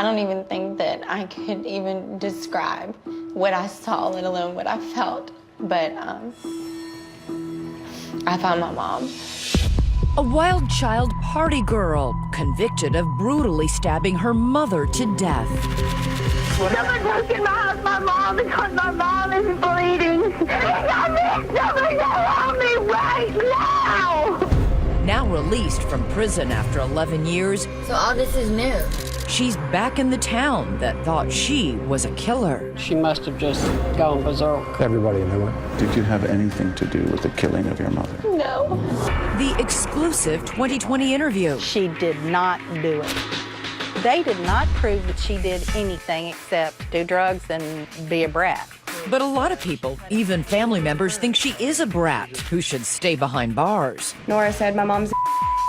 I don't even think that I could even describe what I saw, let alone what I felt. But I found my mom. A wild child party girl convicted of brutally stabbing her mother to death. Someone broke in my mom because my mom is bleeding. Someone help me right now! Now released from prison after 11 years, So all this is new. she's back in the town that thought she was a killer. She must have just gone berserk. Everybody knew it. Did you have anything to do with the killing of your mother? No. The exclusive 2020 interview. She did not do it. They did not prove that she did anything except do drugs and be a brat. But a lot of people, even family members, think she is a brat who should stay behind bars. Noura said my mom's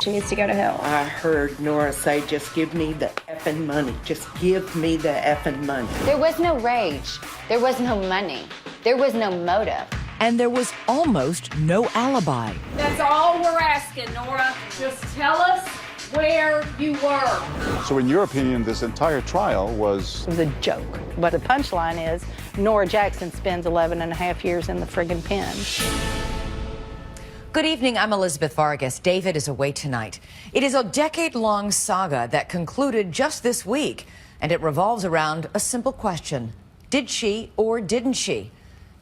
she needs to go to hell. I heard Noura say, just give me the effing money. Just give me the effing money. There was no rage. There was no money. There was no motive. And there was almost no alibi. That's all we're asking, Noura. Just tell us where you were. So in your opinion, this entire trial was... It was a joke. But the punchline is Noura Jackson spends 11 and a half years in the friggin' pen. Good evening, I'm Elizabeth Vargas. David is away tonight. It is a decade-long saga that concluded just this week, and it revolves around a simple question. Did she or didn't she?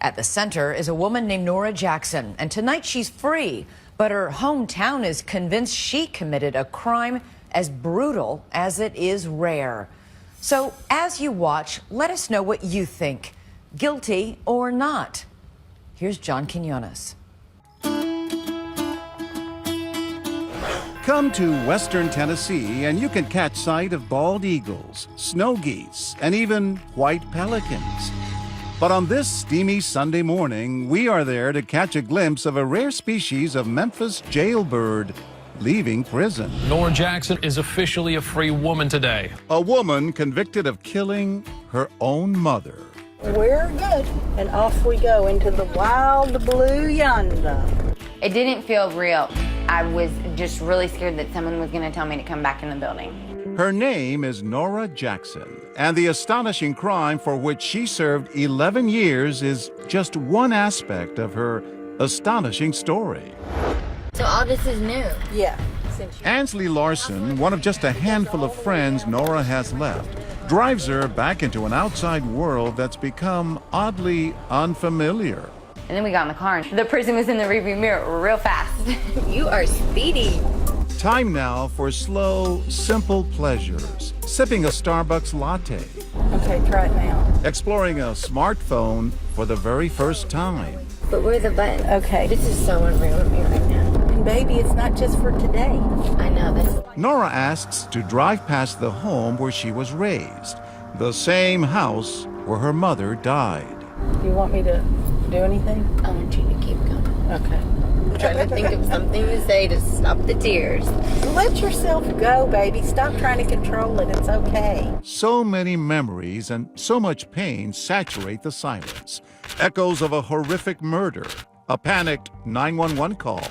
At the center is a woman named Noura Jackson, and tonight she's free, but her hometown is convinced she committed a crime as brutal as it is rare. So as you watch, let us know what you think, guilty or not. Here's John Quinones. Come to Western Tennessee and you can catch sight of bald eagles, snow geese, and even white pelicans. But on this steamy Sunday morning, we are there to catch a glimpse of a rare species of Memphis jailbird leaving prison. Noura Jackson is officially a free woman today. A woman convicted of killing her own mother. We're good. And off we go into the wild blue yonder. It didn't feel real. I was just really scared that someone was going to tell me to come back in the building. Her name is Noura Jackson, and the astonishing crime for which she served 11 years is just one aspect of her astonishing story. So all this is new. Yeah. Ansley Larson, one of just a handful of friends Noura has left, drives her back into an outside world that's become oddly unfamiliar. And then we got in the car and the person was in the rearview mirror real fast. You are speedy. Time now for slow, simple pleasures. Sipping a Starbucks latte. Okay, try it now. Exploring a smartphone for the very first time. But where are the buttons? Okay. This is so unreal to me right now. And baby, it's not just for today. I know this. Noura asks to drive past the home where she was raised, the same house where her mother died. You want me to do anything? I want you to keep going. Okay. I'm trying to think of something to say to stop the tears. Let yourself go, baby. Stop trying to control it. It's okay. So many memories and so much pain saturate the silence. Echoes of a horrific murder, a panicked 911 call.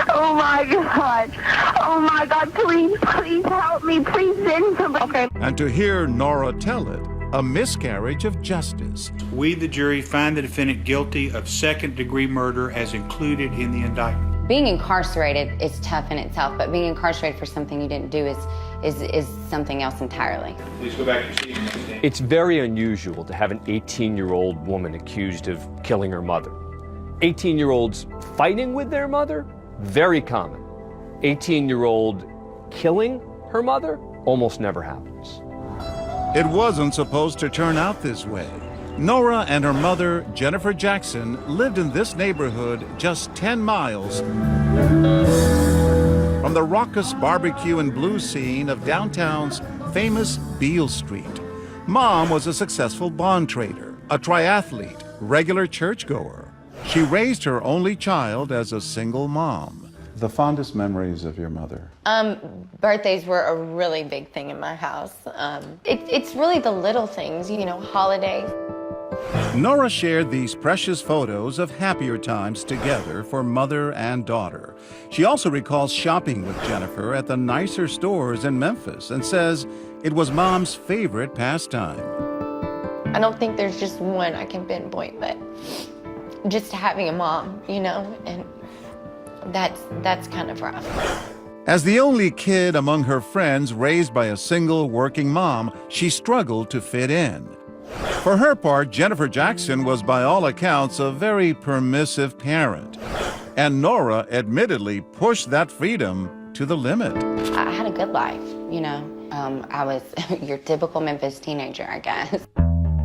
Oh my God. Oh my God, please help me. Please send somebody. Okay. And to hear Noura tell it, a miscarriage of justice. We, the jury, find the defendant guilty of second-degree murder as included in the indictment. Being incarcerated is tough in itself, but being incarcerated for something you didn't do is something else entirely. Please go back to your seat. It's very unusual to have an 18-year-old woman accused of killing her mother. 18-year-olds fighting with their mother? Very common. 18-year-old killing her mother? Almost never happens. It wasn't supposed to turn out this way. Noura and her mother, Jennifer Jackson, lived in this neighborhood just 10 miles from the raucous barbecue and blues scene of downtown's famous Beale Street. Mom was a successful bond trader, a triathlete, regular churchgoer. She raised her only child as a single mom. The fondest memories of your mother? Birthdays were a really big thing in my house. It's really the little things, you know, holidays. Noura shared these precious photos of happier times together for mother and daughter. She also recalls shopping with Jennifer at the nicer stores in Memphis and says It was Mom's favorite pastime. I don't think there's just one I can pinpoint, but just having a mom, you know, and that's kind of rough. As the only kid among her friends raised by a single working mom, she struggled to fit in. For her part, Jennifer Jackson was by all accounts a very permissive parent. And Noura admittedly pushed that freedom to the limit. I had a good life, you know. I was your typical Memphis teenager, I guess.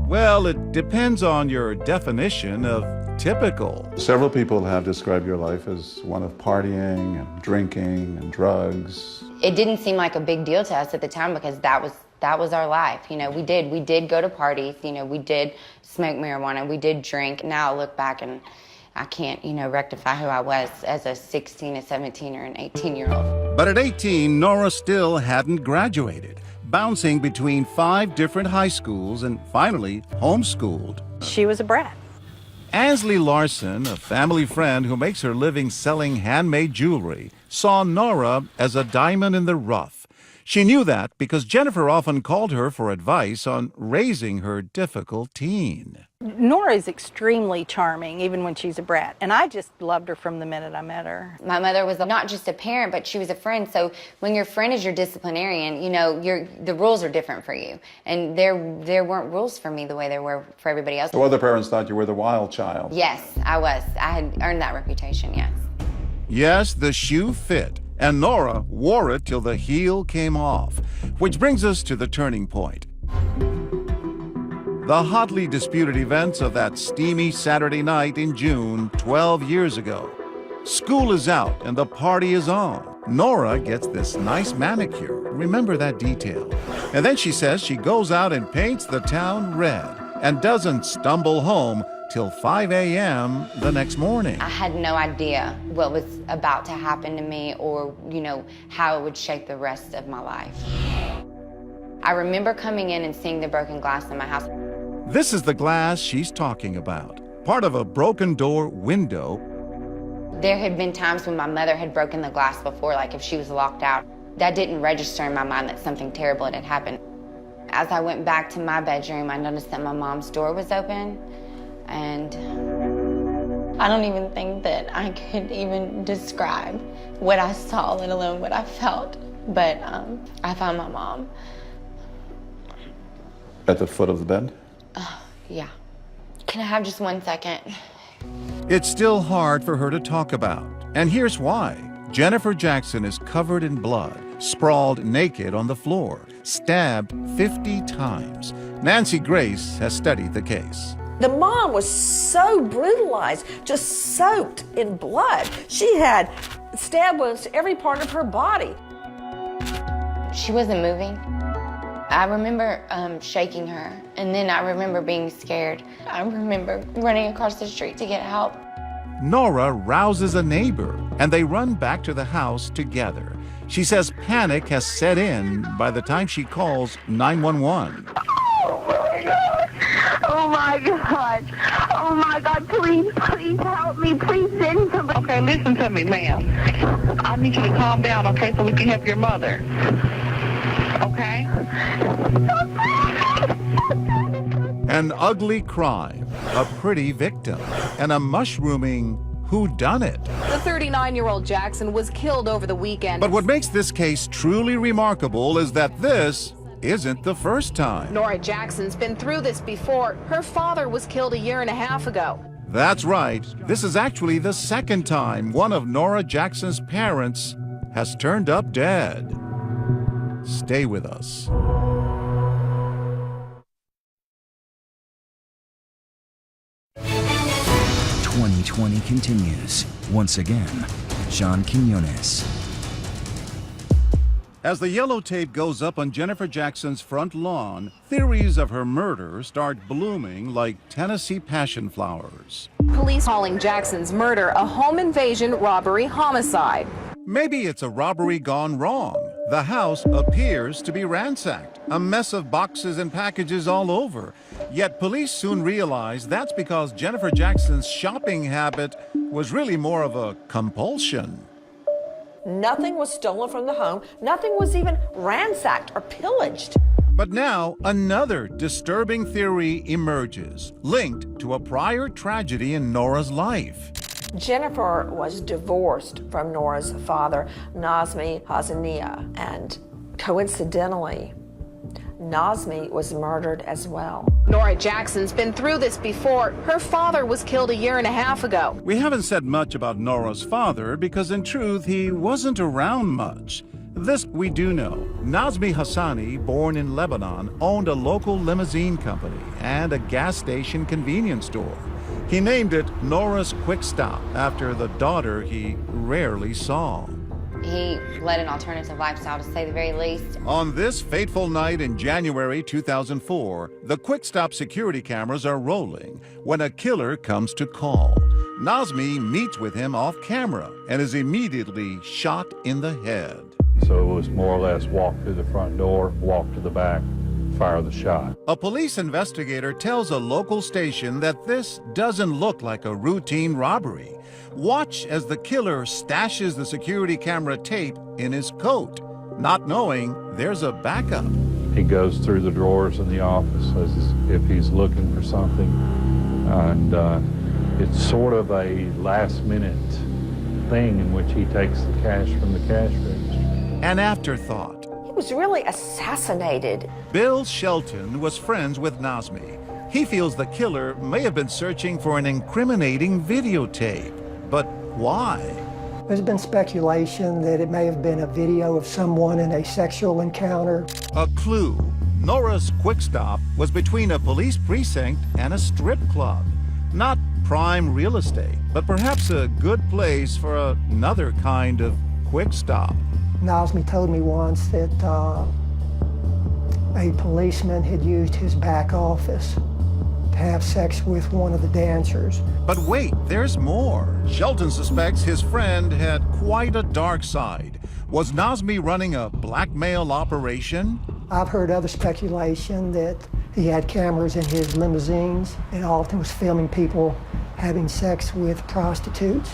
Well, it depends on your definition of typical. Several people have described your life as one of partying and drinking and drugs. It didn't seem like a big deal to us at the time because that was our life. You know, we did go to parties, you know, we did smoke marijuana, we did drink. Now I look back and I can't, you know, rectify who I was as a 16, a 17, or an 18-year-old. But at 18, Noura still hadn't graduated, bouncing between 5 different high schools and finally homeschooled. She was a brat. Ansley Larson, a family friend who makes her living selling handmade jewelry, saw Noura as a diamond in the rough. She knew that because Jennifer often called her for advice on raising her difficult teen. Noura is extremely charming, even when she's a brat, and I just loved her from the minute I met her. My mother was not just a parent, but she was a friend, so when your friend is your disciplinarian, you know, the rules are different for you. And there weren't rules for me the way there were for everybody else. So other parents thought you were the wild child. Yes, I was. I had earned that reputation, yes. Yes, the shoe fit, and Noura wore it till the heel came off, which brings us to the turning point. The hotly disputed events of that steamy Saturday night in June 12 years ago. School is out and the party is on. Noura gets this nice manicure. Remember that detail. And then she says she goes out and paints the town red and doesn't stumble home till 5 a.m. the next morning. I had no idea what was about to happen to me or, you know, how it would shape the rest of my life. I remember coming in and seeing the broken glass in my house. This is the glass she's talking about, part of a broken door window. There had been times when my mother had broken the glass before, like if she was locked out. That didn't register in my mind that something terrible had happened. As I went back to my bedroom, I noticed that my mom's door was open, and I don't even think that I could even describe what I saw, let alone what I felt. But I found my mom. At the foot of the bed? Yeah. Can I have just 1 second? It's still hard for her to talk about. And here's why. Jennifer Jackson is covered in blood, sprawled naked on the floor, stabbed 50 times. Nancy Grace has studied the case. The mom was so brutalized, just soaked in blood. She had stab wounds to every part of her body. She wasn't moving. I remember shaking her, and then I remember being scared. I remember running across the street to get help. Noura rouses a neighbor, and they run back to the house together. She says panic has set in by the time she calls 911. Oh my God. Oh my God, please help me. Please send somebody. Okay, listen to me, ma'am. I need you to calm down, okay, so we can help your mother. Okay? An ugly crime, a pretty victim, and a mushrooming whodunit. The 39-year-old Jackson was killed over the weekend. But what makes this case truly remarkable is that this isn't the first time. Noura Jackson's been through this before. Her father was killed 1.5 years ago. That's right. This is actually the second time one of Noura Jackson's parents has turned up dead. Stay with us. "2020 continues. Once again, John Quinones. As the yellow tape goes up on Jennifer Jackson's front lawn, theories of her murder start blooming like Tennessee passion flowers. Police calling Jackson's murder a home invasion, robbery, homicide. Maybe it's a robbery gone wrong. The house appears to be ransacked, a mess of boxes and packages all over. Yet police soon realize that's because Jennifer Jackson's shopping habit was really more of a compulsion. Nothing was stolen from the home. Nothing was even ransacked or pillaged. But now another disturbing theory emerges, linked to a prior tragedy in Noura's life. Jennifer was divorced from Noura's father, Nazmi Hassania, and coincidentally, Nazmi was murdered as well. Noura Jackson's been through this before. Her father was killed a year and a half ago. We haven't said much about Noura's father because in truth he wasn't around much. This we do know. Nazmi Hassani, born in Lebanon, owned a local limousine company and a gas station convenience store. He named it Noura's Quick Stop after the daughter he rarely saw. He led an alternative lifestyle, to say the very least. On this fateful night in January 2004, the Quick Stop security cameras are rolling when a killer comes to call. Nazmi meets with him off camera and is immediately shot in the head. So it was more or less walk through the front door, walk to the back, fire the shot. A police investigator tells a local station that this doesn't look like a routine robbery. Watch as the killer stashes the security camera tape in his coat, not knowing there's a backup. He goes through the drawers in the office as if he's looking for something, and it's sort of a last-minute thing in which he takes the cash from the cash register. An afterthought. He was really assassinated. Bill Shelton was friends with Nazmi. He feels the killer may have been searching for an incriminating videotape. But why? There's been speculation that it may have been a video of someone in a sexual encounter. A clue. Noura's Quick Stop was between a police precinct and a strip club. Not prime real estate, but perhaps a good place for another kind of quick stop. Nazmi told me once that a policeman had used his back office to have sex with one of the dancers. But wait, there's more. Shelton suspects his friend had quite a dark side. Was Nazmi running a blackmail operation? I've heard other speculation that he had cameras in his limousines and often was filming people having sex with prostitutes.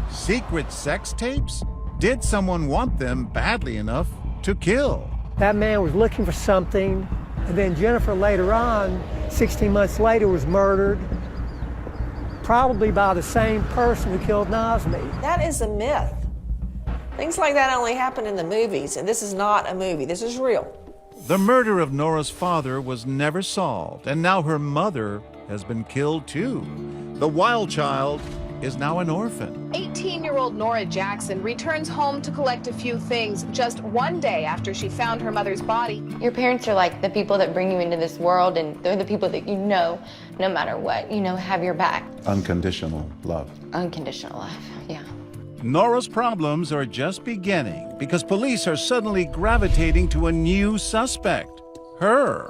Secret sex tapes? Did someone want them badly enough to kill? That man was looking for something, and then Jennifer later on, 16 months later, was murdered, probably by the same person who killed Nazmi. That is a myth. Things like that only happen in the movies, and this is not a movie. This is real. The murder of Noura's father was never solved, and now her mother has been killed too. The wild child is now an orphan. 18-year-old Noura Jackson returns home to collect a few things just one day after she found her mother's body. Your parents are like the people that bring you into this world, and they're the people that you know, no matter what, have your back. Unconditional love. Unconditional love, yeah. Noura's problems are just beginning because police are suddenly gravitating to a new suspect, her.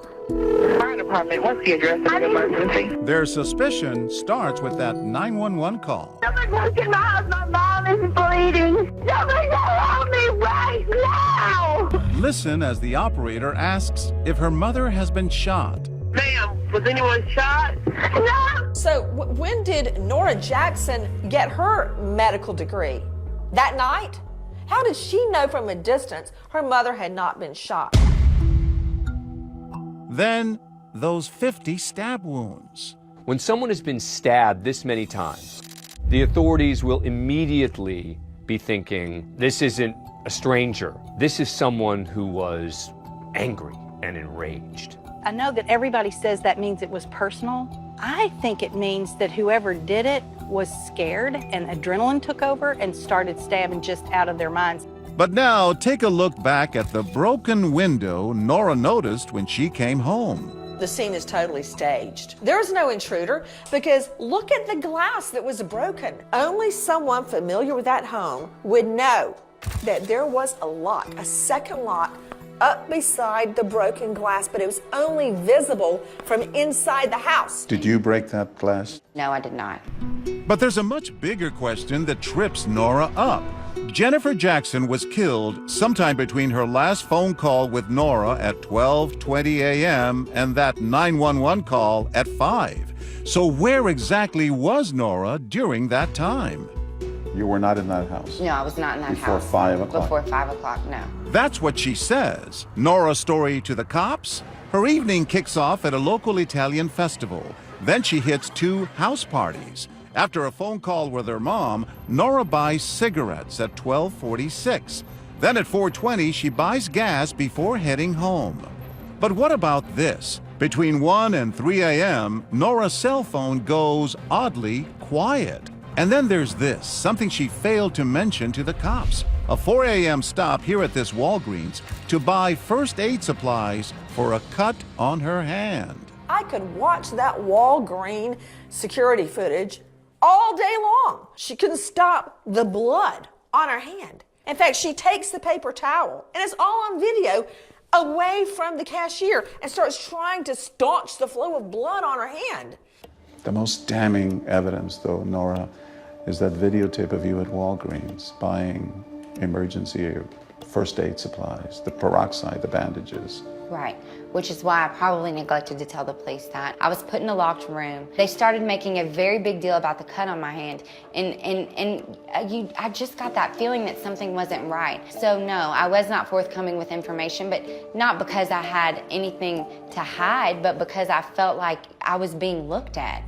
Fire department, what's the address of the emergency? Their suspicion starts with that 911 call. Somebody look in my house, my mom is bleeding. Somebody help me right now! Listen as the operator asks if her mother has been shot. Ma'am, was anyone shot? No! So when did Noura Jackson get her medical degree? That night? How did she know from a distance her mother had not been shot? Then, those 50 stab wounds. When someone has been stabbed this many times, the authorities will immediately be thinking, this isn't a stranger. This is someone who was angry and enraged. I know that everybody says that means it was personal. I think it means that whoever did it was scared and adrenaline took over and started stabbing just out of their minds. But now, take a look back at the broken window Noura noticed when she came home. The scene is totally staged. There was no intruder because look at the glass that was broken. Only someone familiar with that home would know that there was a lock, a second lock, up beside the broken glass, but it was only visible from inside the house. Did you break that glass? No, I did not. But there's a much bigger question that trips Noura up. Jennifer Jackson was killed sometime between her last phone call with Noura at 12:20 a.m. and that 911 call at 5. So where exactly was Noura during that time? You were not in that house? No, I was not in that house. Before 5 o'clock? Before 5 o'clock, no. That's what she says. Noura's story to the cops? Her evening kicks off at a local Italian festival. Then she hits 2 house parties. After a phone call with her mom, Noura buys cigarettes at 12:46. Then at 4:20, she buys gas before heading home. But what about this? Between 1 and 3 a.m., Noura's cell phone goes oddly quiet. And then there's this, something she failed to mention to the cops. A 4 a.m. stop here at this Walgreens to buy first aid supplies for a cut on her hand. I could watch that Walgreen security footage all day long. She couldn't stop the blood on her hand. In fact, she takes the paper towel, and it's all on video, away from the cashier and starts trying to staunch the flow of blood on her hand. The most damning evidence, though, Noura, is that videotape of you at Walgreens buying emergency first aid supplies, the peroxide, the bandages. Right, which is why I probably neglected to tell the police that. I was put in a locked room. They started making a very big deal about the cut on my hand, I just got that feeling that something wasn't right. So no, I was not forthcoming with information, but not because I had anything to hide, but because I felt like I was being looked at.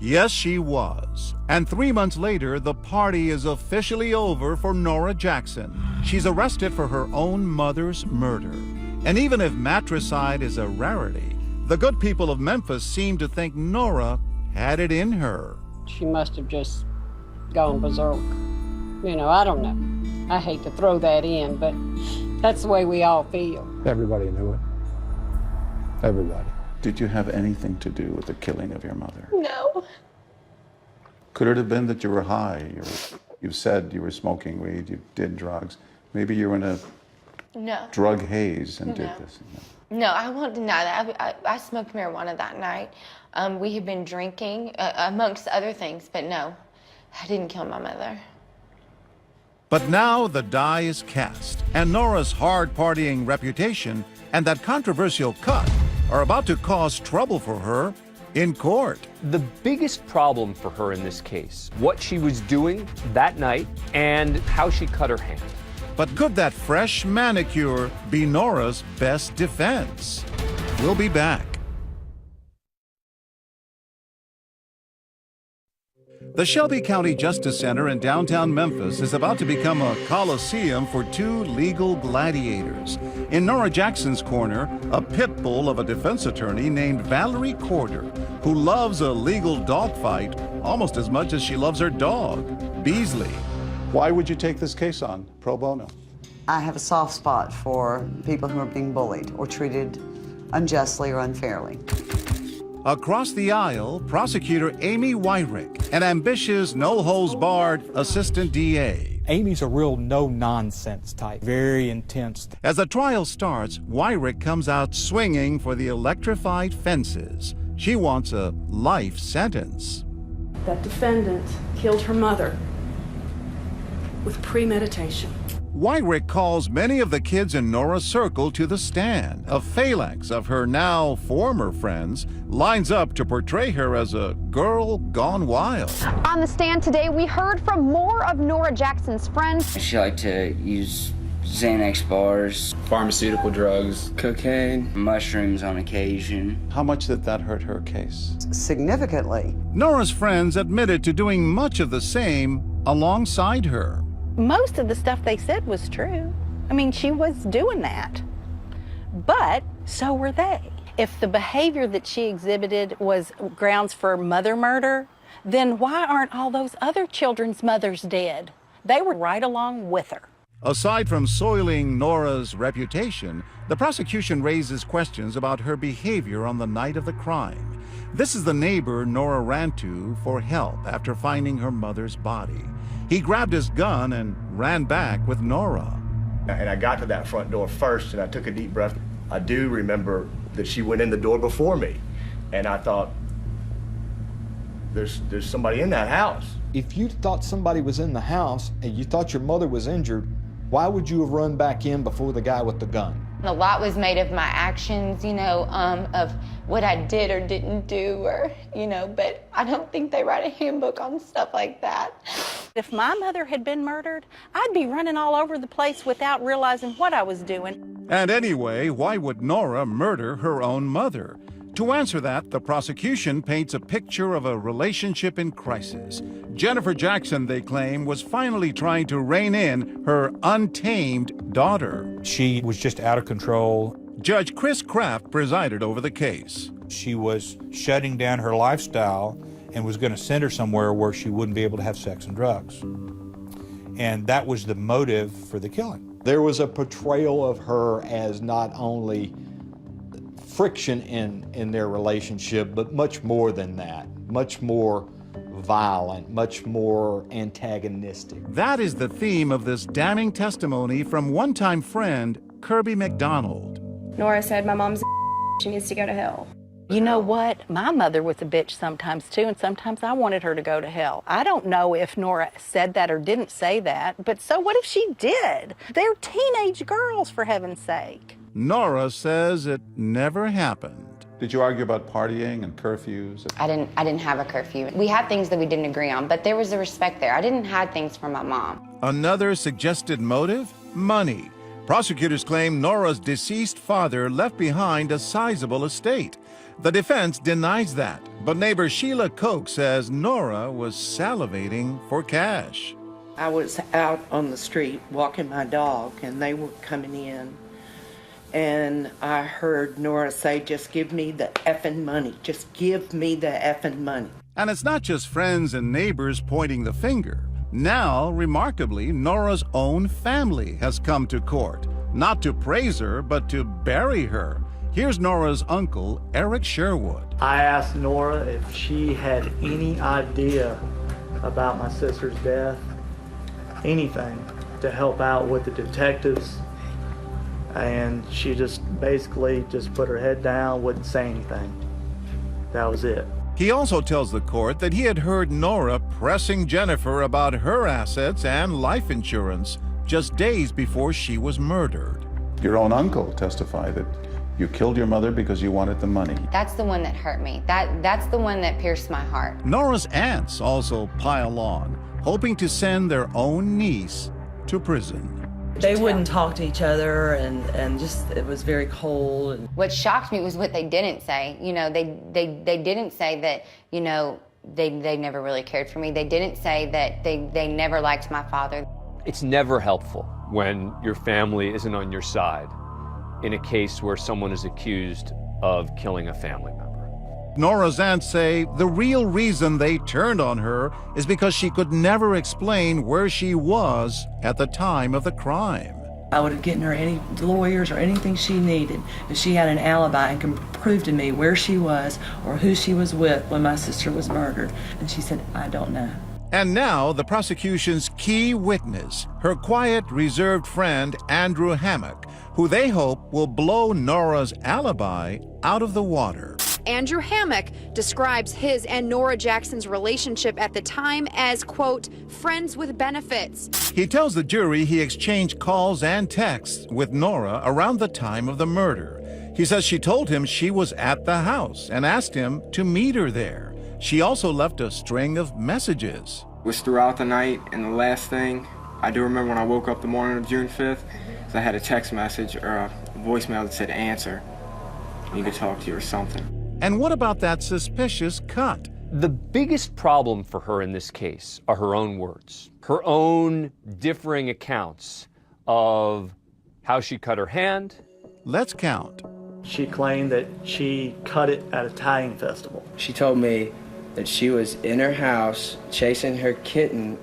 Yes, she was. And 3 months later, the party is officially over for Noura Jackson. She's arrested for her own mother's murder. And even if matricide is a rarity, the good people of Memphis seem to think Noura had it in her. She must have just gone berserk. You know, I don't know. I hate to throw that in, but that's the way we all feel. Everybody knew it. Everybody. Did you have anything to do with the killing of your mother? No. Could it have been that you were high? You said you were smoking weed, you did drugs. Maybe you were in a drug haze and did this. No, I won't deny that. I smoked marijuana that night. We had been drinking, amongst other things, but no, I didn't kill my mother. But now the die is cast, and Noura's hard partying reputation and that controversial cut are about to cause trouble for her in court. The biggest problem for her in this case, what she was doing that night and how she cut her hand. But could that fresh manicure be Noura's best defense? We'll be back. The Shelby County Justice Center in downtown Memphis is about to become a coliseum for 2 legal gladiators. In Noura Jackson's corner, a pit bull of a defense attorney named Valerie Corder, who loves a legal dogfight almost as much as she loves her dog, Beasley. Why would you take this case on pro bono? I have a soft spot for people who are being bullied or treated unjustly or unfairly. Across the aisle, prosecutor Amy Wyrick, an ambitious, no-holds-barred assistant DA. Amy's a real no-nonsense type, very intense. As the trial starts, Wyrick comes out swinging for the electrified fences. She wants a life sentence. That defendant killed her mother with premeditation. Wyrick calls many of the kids in Noura's circle to the stand. A phalanx of her now former friends lines up to portray her as a girl gone wild. On the stand today, we heard from more of Noura Jackson's friends. She liked to use Xanax bars, pharmaceutical drugs, cocaine, mushrooms on occasion. How much did that hurt her case? Significantly. Noura's friends admitted to doing much of the same alongside her. Most of the stuff they said was true. I mean, she was doing that. But so were they. If the behavior that she exhibited was grounds for mother murder, then why aren't all those other children's mothers dead? They were right along with her. Aside from soiling Noura's reputation, the prosecution raises questions about her behavior on the night of the crime. This is the neighbor Noura ran to for help after finding her mother's body. He grabbed his gun and ran back with Noura. And I got to that front door first, and I took a deep breath. I do remember that she went in the door before me, and I thought, there's somebody in that house. If you thought somebody was in the house and you thought your mother was injured, why would you have run back in before the guy with the gun? A lot was made of my actions, you know, of what I did or didn't do, or, you know, but I don't think they write a handbook on stuff like that. If my mother had been murdered, I'd be running all over the place without realizing what I was doing. And anyway, why would Noura murder her own mother? To answer that, the prosecution paints a picture of a relationship in crisis. Jennifer Jackson, they claim, was finally trying to rein in her untamed daughter. She was just out of control. Judge Chris Kraft presided over the case. She was shutting down her lifestyle and was going to send her somewhere where she wouldn't be able to have sex and drugs. And that was the motive for the killing. There was a portrayal of her as not only friction in their relationship, but much more than that, much more violent, much more antagonistic. That is the theme of this damning testimony from one-time friend Kirby McDonald. Noura said, my mom's a she needs to go to hell. You know what? My mother was a bitch sometimes too, and sometimes I wanted her to go to hell. I don't know if Noura said that or didn't say that, but so what if she did? They're teenage girls, for heaven's sake. Noura says it never happened. Did you argue about partying and curfews? I didn't have a curfew. We had things that we didn't agree on, but there was a respect there. I didn't have things for my mom. Another suggested motive? Money. Prosecutors claim Noura's deceased father left behind a sizable estate. The defense denies that, but neighbor Sheila Koch says Noura was salivating for cash. I was out on the street walking my dog, and they were coming in. And I heard Noura say, just give me the effing money. Just give me the effing money. And it's not just friends and neighbors pointing the finger. Now, remarkably, Noura's own family has come to court, not to praise her, but to bury her. Here's Noura's uncle, Eric Sherwood. I asked Noura if she had any idea about my sister's death, anything, to help out with the detectives. And she just basically just put her head down, wouldn't say anything. That was it. He also tells the court that he had heard Noura pressing Jennifer about her assets and life insurance just days before she was murdered. Your own uncle testified that you killed your mother because you wanted the money. That's the one that hurt me. That's the one that pierced my heart. Noura's aunts also pile on, hoping to send their own niece to prison. They wouldn't talk to each other, and just, it was very cold. What shocked me was what they didn't say. You know, they didn't say that, you know, they never really cared for me. They didn't say that they never liked my father. It's never helpful when your family isn't on your side in a case where someone is accused of killing a family member. Noura's aunts say the real reason they turned on her is because she could never explain where she was at the time of the crime. I would have given her any lawyers or anything she needed if she had an alibi and could prove to me where she was or who she was with when my sister was murdered. And she said, I don't know. And now the prosecution's key witness, her quiet, reserved friend, Andrew Hammock, who they hope will blow Noura's alibi out of the water. Andrew Hammock describes his and Noura Jackson's relationship at the time as, quote, friends with benefits. He tells the jury he exchanged calls and texts with Noura around the time of the murder. He says she told him she was at the house and asked him to meet her there. She also left a string of messages. It was throughout the night, and the last thing I do remember when I woke up the morning of June 5th, is I had a text message or a voicemail that said, answer. I need to talk to you or something. And what about that suspicious cut? The biggest problem for her in this case are her own words, her own differing accounts of how she cut her hand. Let's count. She claimed that she cut it at a tying festival. She told me that she was in her house chasing her kitten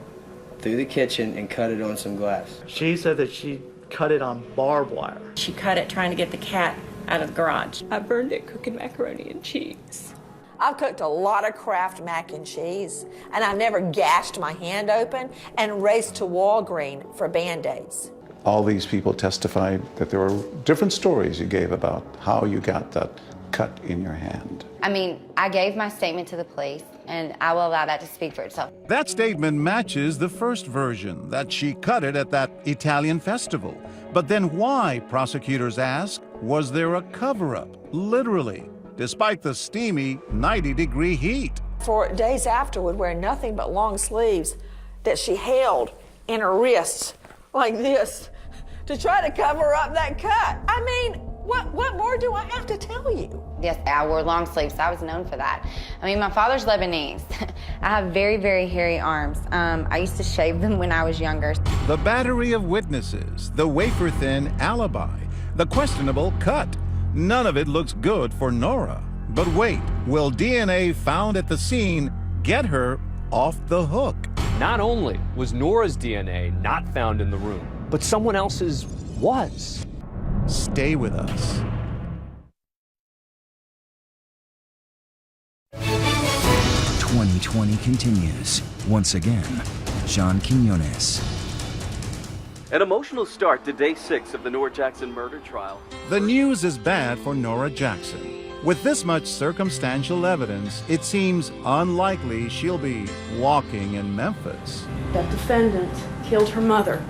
through the kitchen and cut it on some glass. She said that she cut it on barbed wire. She cut it trying to get the cat out of the garage. I burned it cooking macaroni and cheese. I've cooked a lot of Kraft mac and cheese, and I never gashed my hand open and raced to Walgreens for Band-Aids. All these people testified that there were different stories you gave about how you got that cut in your hand. I mean, I gave my statement to the police, and I will allow that to speak for itself. That statement matches the first version, that she cut it at that Italian festival. But then why, prosecutors ask, was there a cover-up, literally, despite the steamy 90-degree heat? For days afterward, wearing nothing but long sleeves that she held in her wrists like this to try to cover up that cut. I mean, what more do I have to tell you? Yes, I wore long sleeves. I was known for that. I mean, my father's Lebanese. I have very, very hairy arms. I used to shave them when I was younger. The battery of witnesses, the wafer-thin alibi, the questionable cut. None of it looks good for Noura. But wait, will DNA found at the scene get her off the hook? Not only was Noura's DNA not found in the room, but someone else's was. Stay with us. '20 continues. Once again, John Quinones. An emotional start to day 6 of the Noura Jackson murder trial. The news is bad for Noura Jackson. With this much circumstantial evidence, it seems unlikely she'll be walking in Memphis. That defendant killed her mother.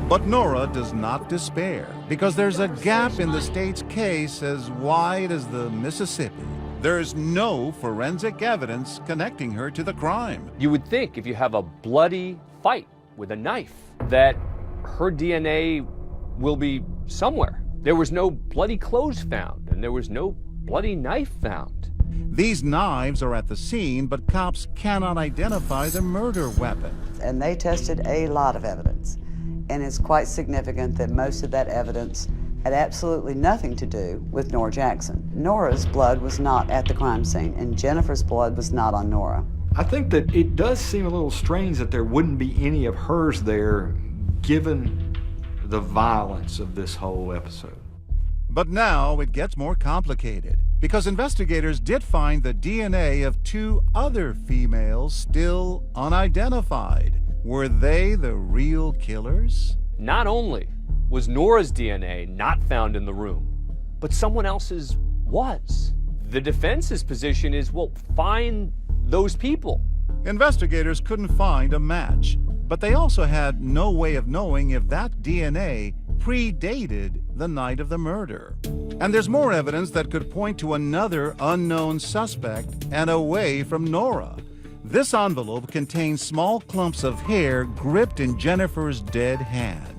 But Noura does not despair, because there's a gap in the state's case as wide as the Mississippi. There's no forensic evidence connecting her to the crime. You would think if you have a bloody fight with a knife that her DNA will be somewhere. There was no bloody clothes found, and there was no bloody knife found. These knives are at the scene, but cops cannot identify the murder weapon. And they tested a lot of evidence. And it's quite significant that most of that evidence had absolutely nothing to do with Noura Jackson. Noura's blood was not at the crime scene, and Jennifer's blood was not on Noura. I think that it does seem a little strange that there wouldn't be any of hers there, given the violence of this whole episode. But now it gets more complicated, because investigators did find the DNA of 2 other females still unidentified. Were they the real killers? Not only was Noura's DNA not found in the room, but someone else's was. The defense's position is, well, find those people. Investigators couldn't find a match, but they also had no way of knowing if that DNA predated the night of the murder. And there's more evidence that could point to another unknown suspect and away from Noura. This envelope contains small clumps of hair gripped in Jennifer's dead hand.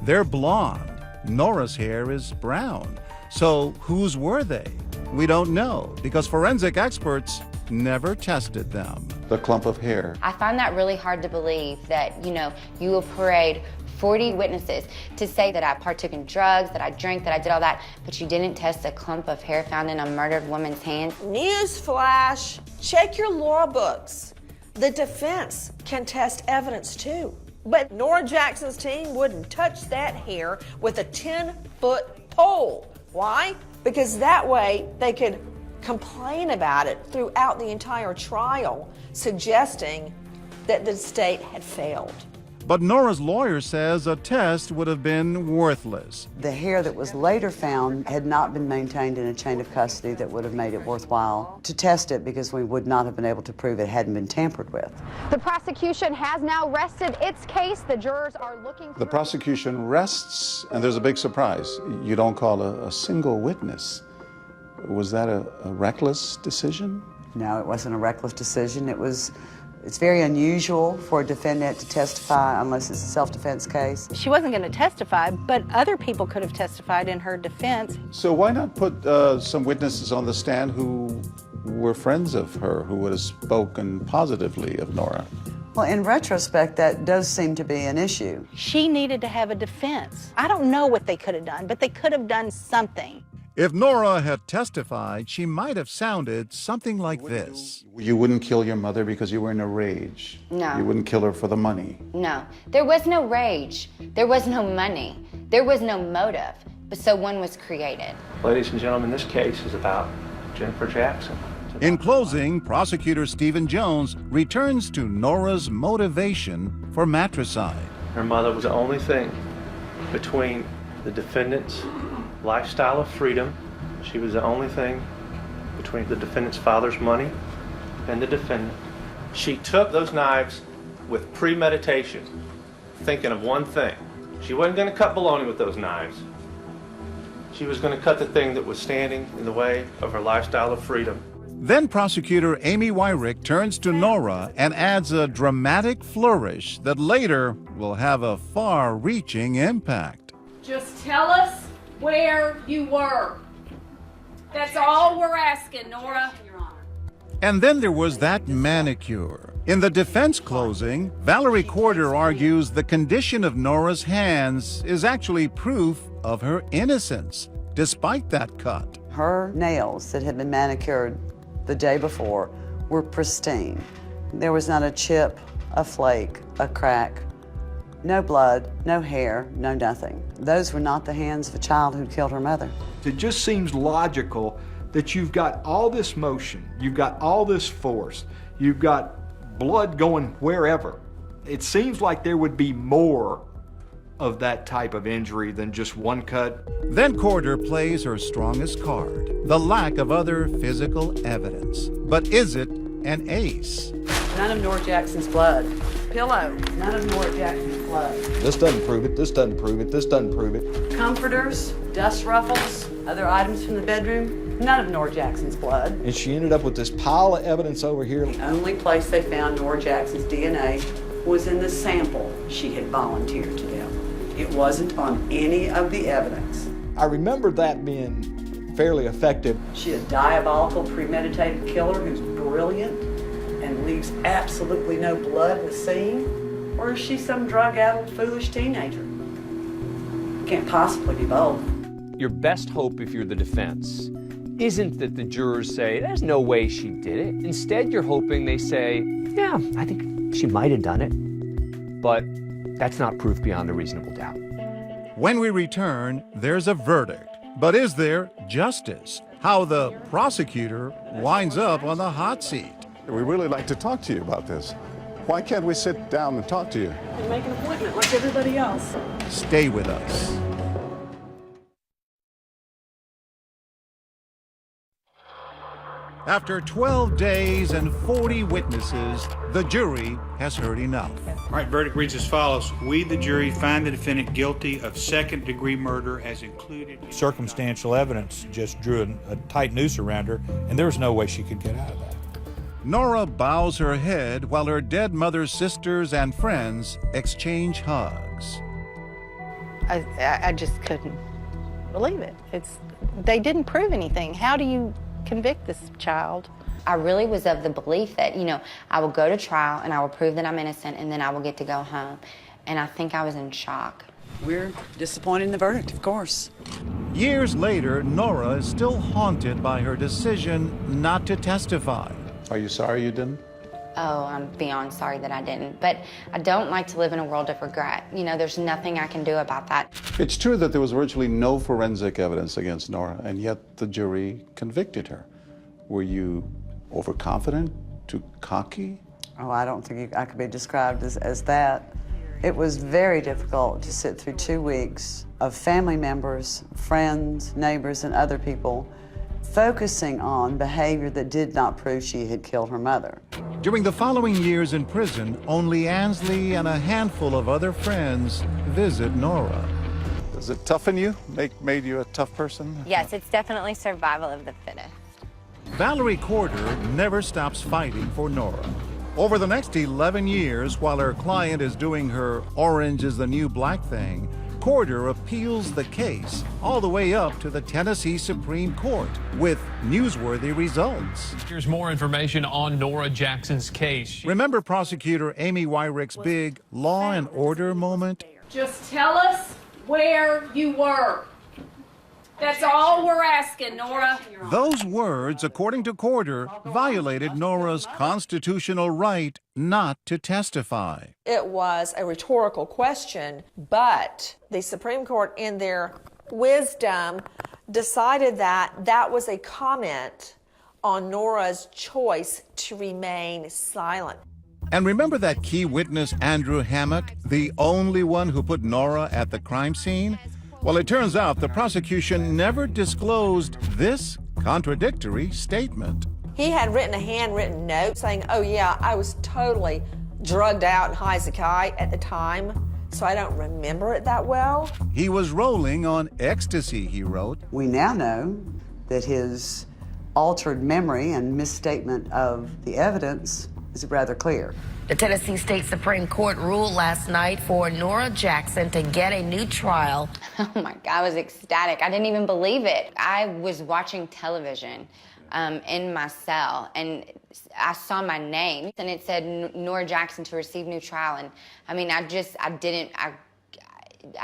They're blonde. Noura's hair is brown. So whose were they? We don't know, because forensic experts never tested them. The clump of hair. I find that really hard to believe that, you will parade 40 witnesses to say that I partook in drugs, that I drank, that I did all that, but you didn't test a clump of hair found in a murdered woman's hand. Newsflash, check your law books. The defense can test evidence too. But Noura Jackson's team wouldn't touch that hair with a 10-foot pole. Why? Because that way they could complain about it throughout the entire trial, suggesting that the state had failed. But Noura's lawyer says a test would have been worthless. The hair that was later found had not been maintained in a chain of custody that would have made it worthwhile to test it, because we would not have been able to prove it hadn't been tampered with. The prosecution has now rested its case. The jurors are looking. The prosecution rests, and there's a big surprise. You don't call a single witness. Was that a reckless decision? No, it wasn't a reckless decision. It's very unusual for a defendant to testify unless it's a self-defense case. She wasn't going to testify, but other people could have testified in her defense. So why not put some witnesses on the stand who were friends of her, who would have spoken positively of Noura? Well, in retrospect, that does seem to be an issue. She needed to have a defense. I don't know what they could have done, but they could have done something. If Noura had testified, she might have sounded something like this. You wouldn't kill your mother because you were in a rage. No. You wouldn't kill her for the money. No. There was no rage. There was no money. There was no motive. But so one was created. Ladies and gentlemen, this case is about Jennifer Jackson. In closing, prosecutor Stephen Jones returns to Noura's motivation for matricide. Her mother was the only thing between the defendant's lifestyle of freedom. She was the only thing between the defendant's father's money and the defendant. She took those knives with premeditation, thinking of one thing. She wasn't going to cut bologna with those knives. She was going to cut the thing that was standing in the way of her lifestyle of freedom. Then prosecutor Amy Wyrick turns to Noura and adds a dramatic flourish that later will have a far-reaching impact. Just tell us where you were. That's all we're asking, Noura. And then there was that manicure. In the defense closing, Valerie Corder argues the condition of Noura's hands is actually proof of her innocence, despite that cut. Her nails that had been manicured the day before were pristine. There was not a chip, a flake, a crack, no blood, no hair, no nothing. Those were not the hands of a child who killed her mother. It just seems logical that you've got all this motion, you've got all this force, you've got blood going wherever. It seems like there would be more of that type of injury than just one cut. Then Corder plays her strongest card, the lack of other physical evidence. But is it an ace? None of Noura Jackson's blood. Pillow. None of Noura Jackson's blood. This doesn't prove it, this doesn't prove it, this doesn't prove it. Comforters, dust ruffles, other items from the bedroom. None of Noura Jackson's blood. And she ended up with this pile of evidence over here. The only place they found Noura Jackson's DNA was in the sample she had volunteered to them. It wasn't on any of the evidence. I remember that being fairly effective. She's a diabolical, premeditated killer who's brilliant and leaves absolutely no blood in the scene. Or is she some drug-addled, foolish teenager? Can't possibly be both. Your best hope if you're the defense isn't that the jurors say, there's no way she did it. Instead, you're hoping they say, yeah, I think she might have done it. But that's not proof beyond a reasonable doubt. When we return, there's a verdict. But is there justice? How the prosecutor winds up on the hot seat. We really like to talk to you about this. Why can't we sit down and talk to you? And make an appointment like everybody else. Stay with us. After 12 days and 40 witnesses, the jury has heard enough. All right, verdict reads as follows. We, the jury, find the defendant guilty of second-degree murder as included. Circumstantial evidence just drew a tight noose around her, and there was no way she could get out of that. Noura bows her head while her dead mother's sisters and friends exchange hugs. I just couldn't believe it. They didn't prove anything. How do you convict this child? I really was of the belief that, I will go to trial and I will prove that I'm innocent and then I will get to go home. And I think I was in shock. We're disappointed in the verdict, of course. Years later, Noura is still haunted by her decision not to testify. Are you sorry you didn't? Oh, I'm beyond sorry that I didn't. But I don't like to live in a world of regret. There's nothing I can do about that. It's true that there was virtually no forensic evidence against Noura, and yet the jury convicted her. Were you overconfident, too cocky? Oh, I don't think I could be described as that. It was very difficult to sit through 2 weeks of family members, friends, neighbors, and other people focusing on behavior that did not prove she had killed her mother. During the following years in prison, only Ansley and a handful of other friends visit Noura. Does it toughen you? Made you a tough person? Yes, it's definitely survival of the fittest. Valerie Corder never stops fighting for Noura. Over the next 11 years, while her client is doing her orange is the new black thing, Corder appeals the case all the way up to the Tennessee Supreme Court with newsworthy results. Here's more information on Noura Jackson's case. Remember prosecutor Amy Wyrick's big law and order moment? Just tell us where you were. That's all we're asking, Noura. Those words, according to Corder, violated Noura's constitutional right not to testify. It was a rhetorical question, but the Supreme Court, in their wisdom, decided that that was a comment on Noura's choice to remain silent. And remember that key witness, Andrew Hammock, the only one who put Noura at the crime scene? Well, it turns out the prosecution never disclosed this contradictory statement. He had written a handwritten note saying, oh yeah, I was totally drugged out and high as a kite at the time. so I don't remember it that well. He was rolling on ecstasy, he wrote. We now know that his altered memory and misstatement of the evidence is rather clear. The Tennessee State Supreme Court ruled last night for Noura Jackson to get a new trial. Oh my God, I was ecstatic. I didn't even believe it. I was watching television in my cell, and I saw my name, and it said Noura Jackson to receive new trial. And I mean, I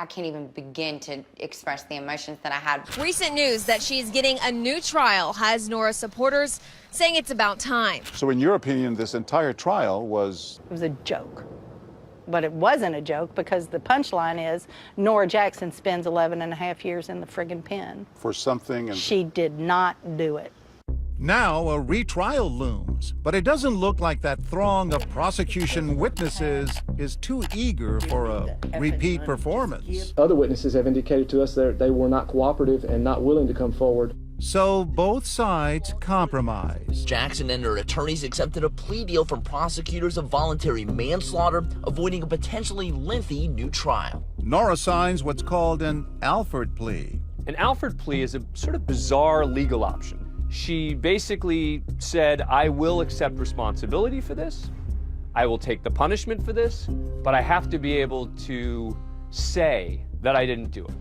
can't even begin to express the emotions that I had. Recent news that she's getting a new trial has Noura supporters saying it's about time. So in your opinion, this entire trial was... It was a joke. But it wasn't a joke, because the punchline is Noura Jackson spends 11 and a half years in the friggin' pen. For something... She did not do it. Now a retrial looms, but it doesn't look like that throng of prosecution witnesses is too eager for a repeat performance. Other witnesses have indicated to us that they were not cooperative and not willing to come forward. So both sides compromise. Jackson and her attorneys accepted a plea deal from prosecutors of voluntary manslaughter, avoiding a potentially lengthy new trial. Noura signs what's called an Alford plea. An Alford plea is a sort of bizarre legal option. She basically said, I will accept responsibility for this, I will take the punishment for this, but I have to be able to say that I didn't do it.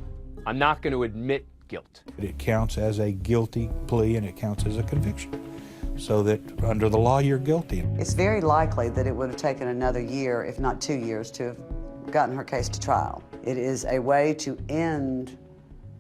I'm not going to admit guilt. It counts as a guilty plea and it counts as a conviction, so that under the law you're guilty. It's very likely that it would have taken another year, if not 2 years, to have gotten her case to trial. It is a way to end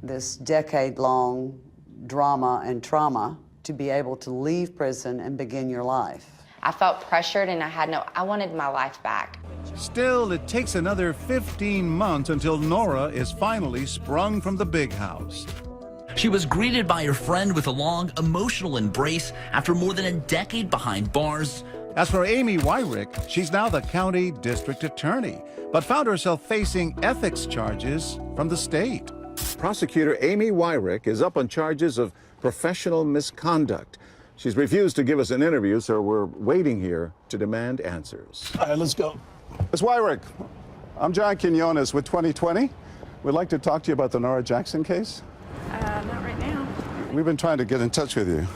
this decade-long drama and trauma, to be able to leave prison and begin your life. I felt pressured, and I wanted my life back. Still, it takes another 15 months until Noura is finally sprung from the big house. She was greeted by her friend with a long, emotional embrace after more than a decade behind bars. As for Amy Wyrick, she's now the county district attorney, but found herself facing ethics charges from the state. Prosecutor Amy Wyrick is up on charges of professional misconduct. She's refused to give us an interview, so we're waiting here to demand answers. All right, let's go. Ms. Wyrick, I'm John Quinones with 2020. We'd like to talk to you about the Noura Jackson case. Not right now. We've been trying to get in touch with you.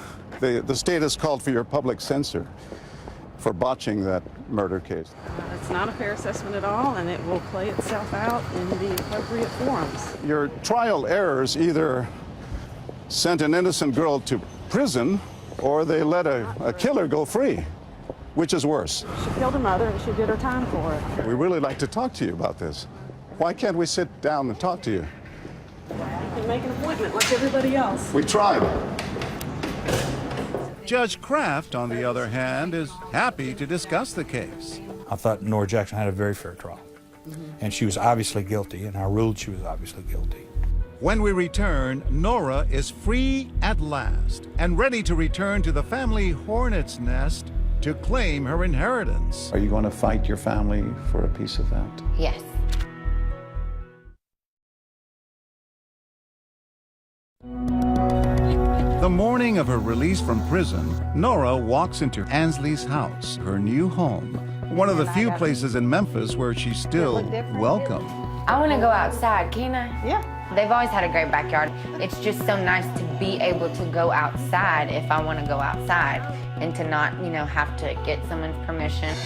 The state has called for your public censure for botching that murder case. It's not a fair assessment at all, and it will play itself out in the appropriate forums. Your trial errors either sent an innocent girl to prison or they let a killer go free. Which is worse? She killed her mother, and she did her time for it. We'd really like to talk to you about this. Why can't we sit down and talk to you? You can make an appointment like everybody else. We tried. Judge Kraft, on the other hand, is happy to discuss the case. I thought Noura Jackson had a very fair trial. And she was obviously guilty, and I ruled she was obviously guilty. When we return, Noura is free at last and ready to return to the family hornet's nest to claim her inheritance. Are you going to fight your family for a piece of that? Yes. The morning of her release from prison, Noura walks into Ansley's house, her new home, one of the few places in Memphis where she's still welcome. I want to go outside, can I? Yeah. They've always had a great backyard. It's just so nice to be able to go outside if I want to go outside and to not, have to get someone's permission.